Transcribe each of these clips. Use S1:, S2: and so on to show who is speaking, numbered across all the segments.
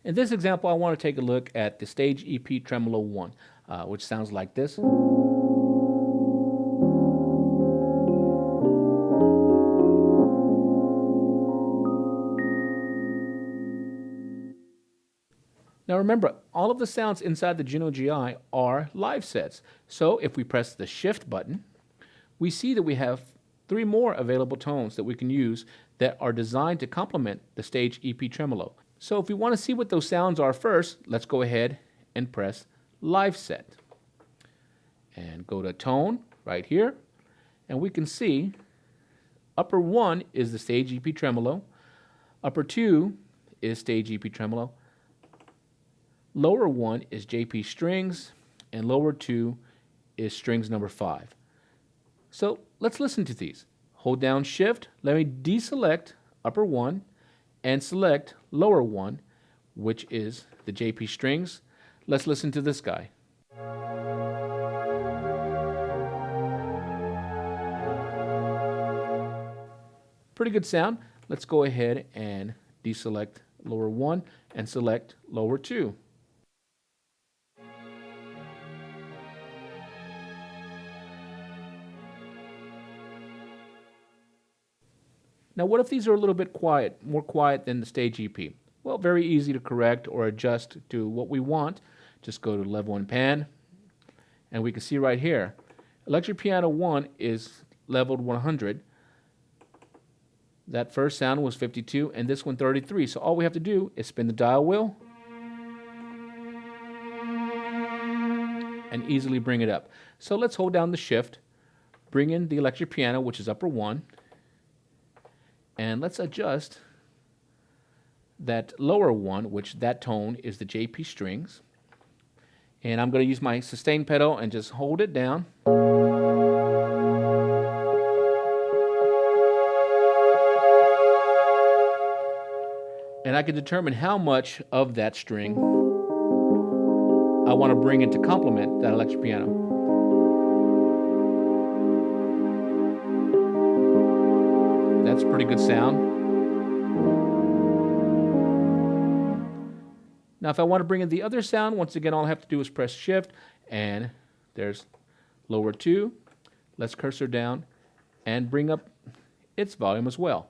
S1: In this example, I want to take a look at the stage EP Tremolo 1, which sounds like this. Now remember, all of the sounds inside the Juno-Gi are live sets. So if we press the Shift button, we see that we have 3 more available tones that we can use that are designed to complement the stage EP Tremolo. So if we want to see what those sounds are first, let's go ahead and press Live Set. And go to Tone right here, and we can see upper 1 is the stage EP Tremolo, upper 2 is stage EP Tremolo, lower 1 is JP Strings, and lower 2 is Strings number 5. So let's listen to these. Hold down Shift, let me deselect upper 1 and select lower 1, which is the JP Strings. Let's listen to this guy. Pretty good sound. Let's go ahead and deselect lower 1 and select lower 2. Now, what if these are a little bit quiet, more quiet than the stage EP? Well, very easy to correct or adjust to what we want. Just go to Level and Pan, and we can see right here, Electric Piano 1 is leveled 100. That first sound was 52, and this one 33. So all we have to do is spin the dial wheel and easily bring it up. So let's hold down the Shift, bring in the electric piano, which is upper 1, and let's adjust that lower 1, which that tone is the JP Strings. And I'm going to use my sustain pedal and just hold it down. And I can determine how much of that string I want to bring in to complement that electric piano. That's a pretty good sound. Now if I want to bring in the other sound, once again all I have to do is press Shift, and there's lower 2. Let's cursor down and bring up its volume as well.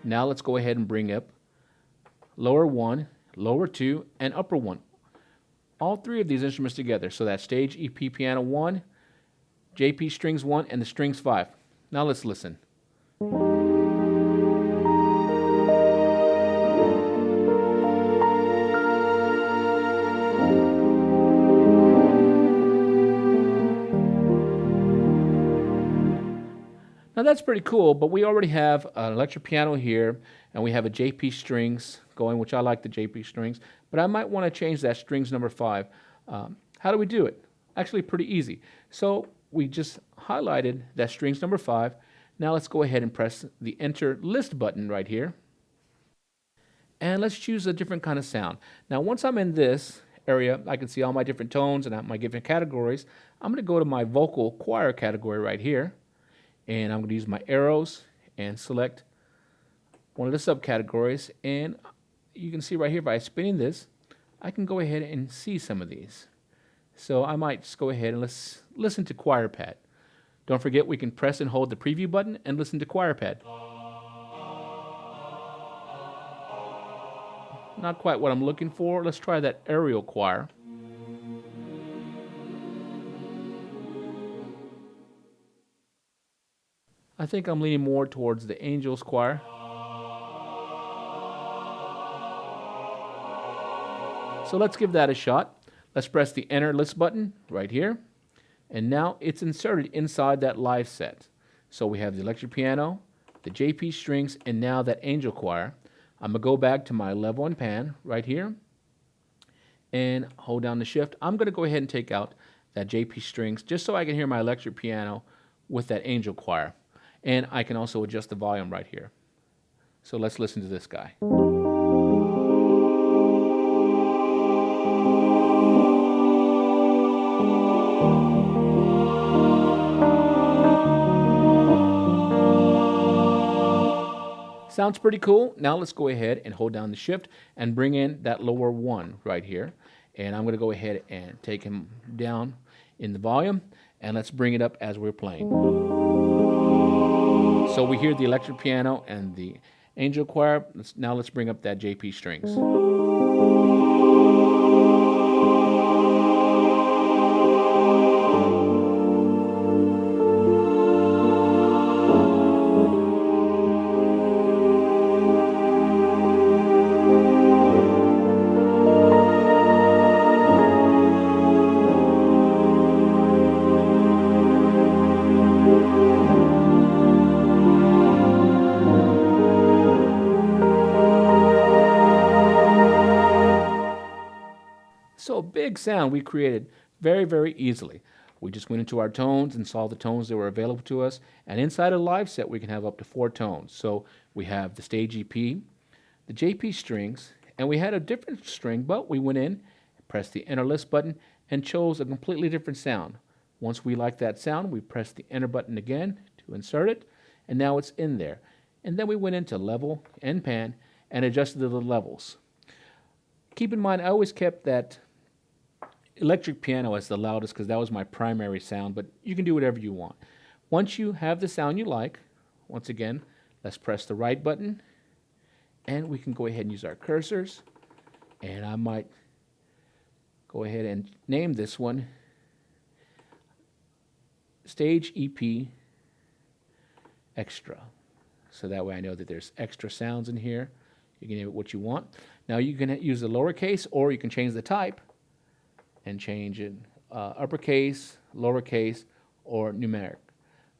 S1: Now let's go ahead and bring up lower 1, lower 2, and upper 1. All 3 of these instruments together. So that's stage EP Piano 1, JP Strings 1, and the Strings 5. Now let's listen. Now that's pretty cool, but we already have an electric piano here, and we have a JP Strings going, which I like the JP Strings, but I might want to change that Strings number 5. How do we do it? Actually pretty easy. So we just highlighted that Strings number 5. Now let's go ahead and press the Enter List button right here. And let's choose a different kind of sound. Now once I'm in this area, I can see all my different tones and my different categories. I'm going to go to my vocal choir category right here. And I'm going to use my arrows and select one of the subcategories. And you can see right here by spinning this, I can go ahead and see some of these. So I might just go ahead and let's listen to choir pad. Don't forget we can press and hold the preview button and listen to choir pad. Not quite what I'm looking for. Let's try that aerial choir. I think I'm leaning more towards the Angels choir. So let's give that a shot. Let's press the Enter List button right here. And now it's inserted inside that live set. So we have the electric piano, the JP Strings, and now that Angel choir. I'm going to go back to my Level and Pan right here and hold down the Shift. I'm going to go ahead and take out that JP Strings just so I can hear my electric piano with that Angel choir. And I can also adjust the volume right here. So let's listen to this guy. Sounds pretty cool. Now let's go ahead and hold down the shift and bring in that lower one right here. And I'm going to go ahead and take him down in the volume, and let's bring it up as we're playing. So we hear the electric piano and the angel choir. Now let's bring up that JP strings. So a big sound we created very, very easily. We just went into our tones and saw the tones that were available to us. And inside a live set, we can have up to 4 tones. So we have the stage EP, the JP strings, and we had a different string, but we went in, pressed the enter list button, and chose a completely different sound. Once we like that sound, we pressed the enter button again to insert it, and now it's in there. And then we went into level and pan and adjusted the levels. Keep in mind, I always kept that electric piano as the loudest because that was my primary sound, but you can do whatever you want. Once you have the sound you like, once again, let's press the right button, and we can go ahead and use our cursors, and I might go ahead and name this one Stage EP Xtra. So that way I know that there's extra sounds in here. You can name it what you want. Now you can use the lowercase, or you can change the type and change it uppercase, lowercase, or numeric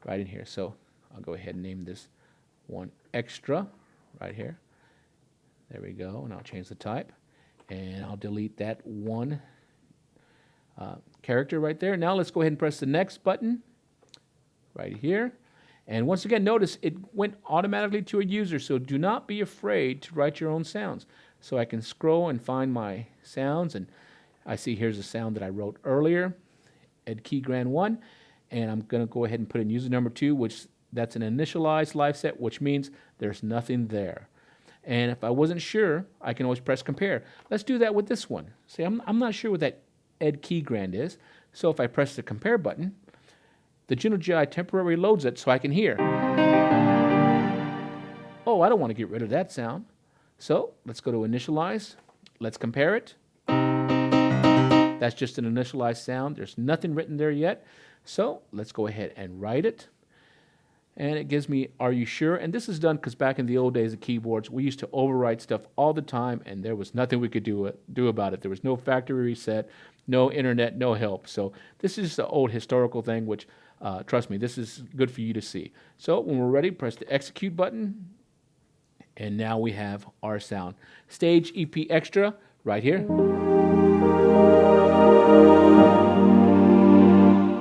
S1: right in here. So I'll go ahead and name this one Xtra right here. There we go, and I'll change the type, and I'll delete that one character right there. Now let's go ahead and press the next button right here. And once again, notice it went automatically to a user, so do not be afraid to write your own sounds. So I can scroll and find my sounds, and I see here's a sound that I wrote earlier, Ed Key Grand 1, and I'm going to go ahead and put in user number 2, which that's an initialized live set, which means there's nothing there. And if I wasn't sure, I can always press compare. Let's do that with this one. See, I'm not sure what that Ed Key Grand is, so if I press the compare button, the Juno-Gi temporarily loads it so I can hear. Oh, I don't want to get rid of that sound. So let's go to initialize. Let's compare it. That's just an initialized sound. There's nothing written there yet. So let's go ahead and write it. And it gives me, are you sure? And this is done because back in the old days of keyboards, we used to overwrite stuff all the time, and there was nothing we could do about it. There was no factory reset, no internet, no help. So this is the old historical thing, which, trust me, this is good for you to see. So when we're ready, press the execute button, and now we have our sound. Stage EP Xtra right here.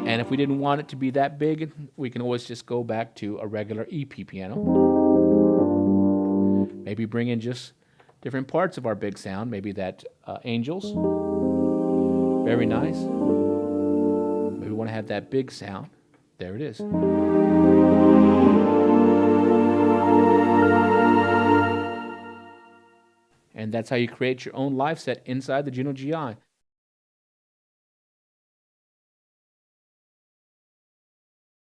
S1: And if we didn't want it to be that big, we can always just go back to a regular EP piano. Maybe bring in just different parts of our big sound. Maybe that angels. Very nice. Maybe we want to have that big sound. There it is. And that's how you create your own live set inside the Juno-Gi.